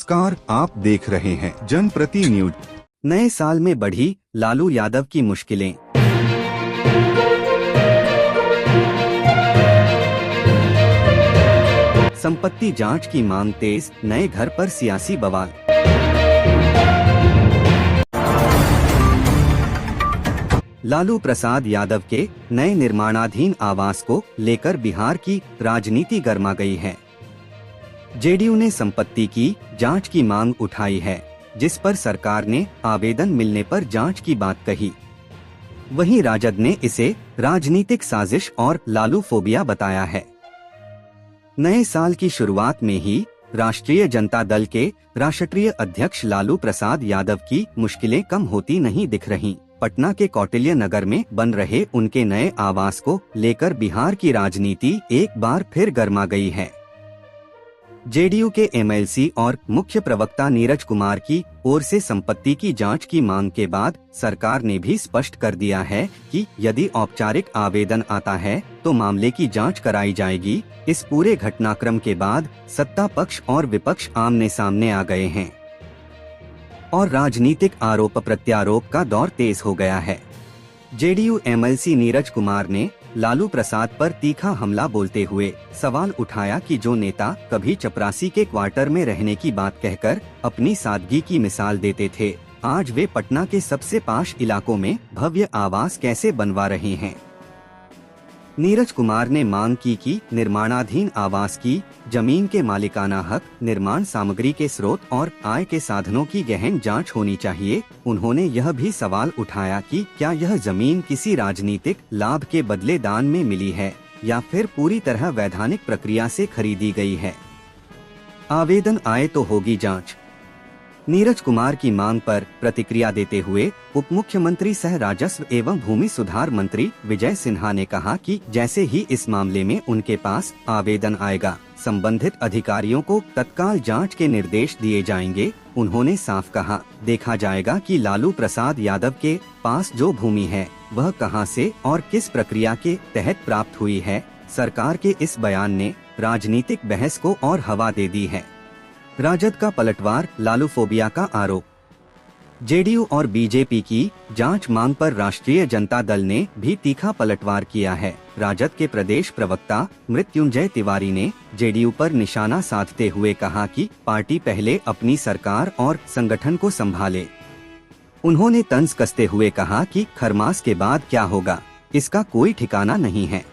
नमस्कार, आप देख रहे हैं जनप्रति न्यूज। नए साल में बढ़ी लालू यादव की मुश्किलें। संपत्ति जांच की मांग तेज, नए घर पर सियासी बवाल। लालू प्रसाद यादव के नए निर्माणाधीन आवास को लेकर बिहार की राजनीति गर्मा गई है। जेडीयू ने संपत्ति की जांच की मांग उठाई है, जिस पर सरकार ने आवेदन मिलने पर जांच की बात कही। वहीं राजद ने इसे राजनीतिक साजिश और लालू फोबिया बताया है। नए साल की शुरुआत में ही राष्ट्रीय जनता दल के राष्ट्रीय अध्यक्ष लालू प्रसाद यादव की मुश्किलें कम होती नहीं दिख रहीं। पटना के कौटिल्य नगर में बन रहे उनके नए आवास को लेकर बिहार की राजनीति एक बार फिर गर्मा गई है। जेडीयू के एमएलसी और मुख्य प्रवक्ता नीरज कुमार की ओर से संपत्ति की जांच की मांग के बाद सरकार ने भी स्पष्ट कर दिया है कि यदि औपचारिक आवेदन आता है तो मामले की जांच कराई जाएगी। इस पूरे घटनाक्रम के बाद सत्ता पक्ष और विपक्ष आमने सामने आ गए हैं और राजनीतिक आरोप प्रत्यारोप का दौर तेज हो गया है। जेडीयू एमएलसी नीरज कुमार ने लालू प्रसाद पर तीखा हमला बोलते हुए सवाल उठाया कि जो नेता कभी चपरासी के क्वार्टर में रहने की बात कहकर अपनी सादगी की मिसाल देते थे, आज वे पटना के सबसे पाश इलाकों में भव्य आवास कैसे बनवा रहे हैं। नीरज कुमार ने मांग की कि निर्माणाधीन आवास की जमीन के मालिकाना हक, निर्माण सामग्री के स्रोत और आय के साधनों की गहन जांच होनी चाहिए। उन्होंने यह भी सवाल उठाया कि क्या यह जमीन किसी राजनीतिक लाभ के बदले दान में मिली है या फिर पूरी तरह वैधानिक प्रक्रिया से खरीदी गई है। आवेदन आए तो होगी जांच। नीरज कुमार की मांग पर प्रतिक्रिया देते हुए उप मुख्यमंत्री सह राजस्व एवं भूमि सुधार मंत्री विजय सिन्हा ने कहा कि जैसे ही इस मामले में उनके पास आवेदन आएगा, संबंधित अधिकारियों को तत्काल जांच के निर्देश दिए जाएंगे। उन्होंने साफ कहा, देखा जाएगा कि लालू प्रसाद यादव के पास जो भूमि है वह कहां से और किस प्रक्रिया के तहत प्राप्त हुई है। सरकार के इस बयान ने राजनीतिक बहस को और हवा दे दी है। राजद का पलटवार, लालू फोबिया का आरोप। जेडीयू और बीजेपी की जांच मांग पर राष्ट्रीय जनता दल ने भी तीखा पलटवार किया है। राजद के प्रदेश प्रवक्ता मृत्युंजय तिवारी ने जेडीयू पर निशाना साधते हुए कहा कि पार्टी पहले अपनी सरकार और संगठन को संभाले। उन्होंने तंज कसते हुए कहा कि खरमास के बाद क्या होगा, इसका कोई ठिकाना नहीं है।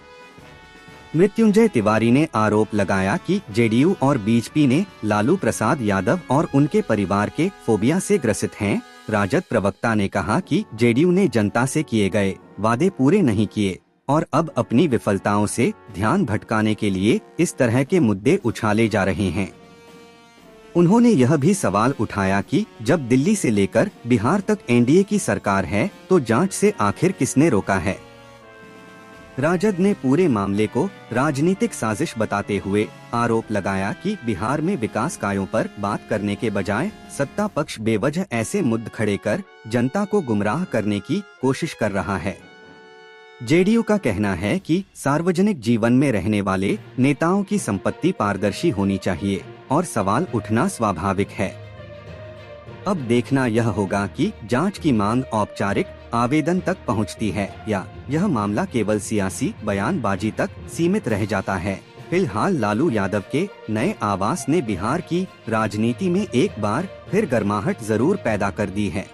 मृत्युंजय तिवारी ने आरोप लगाया कि जेडीयू और बीजेपी ने लालू प्रसाद यादव और उनके परिवार के फोबिया से ग्रसित हैं। राजद प्रवक्ता ने कहा कि जेडीयू ने जनता से किए गए वादे पूरे नहीं किए और अब अपनी विफलताओं से ध्यान भटकाने के लिए इस तरह के मुद्दे उछाले जा रहे हैं। उन्होंने यह भी सवाल उठाया कि जब दिल्ली से लेकर बिहार तक एनडीए की सरकार है तो जांच से आखिर किसने रोका है। राजद ने पूरे मामले को राजनीतिक साजिश बताते हुए आरोप लगाया कि बिहार में विकास कार्यों पर बात करने के बजाय सत्ता पक्ष बेवजह ऐसे मुद्दे खड़े कर जनता को गुमराह करने की कोशिश कर रहा है। जेडीयू का कहना है कि सार्वजनिक जीवन में रहने वाले नेताओं की संपत्ति पारदर्शी होनी चाहिए और सवाल उठना स्वाभाविक है। अब देखना यह होगा कि जांच की मांग औपचारिक आवेदन तक पहुंचती है या यह मामला केवल सियासी बयानबाजी तक सीमित रह जाता है। फिलहाल लालू यादव के नए आवास ने बिहार की राजनीति में एक बार फिर गर्माहट जरूर पैदा कर दी है।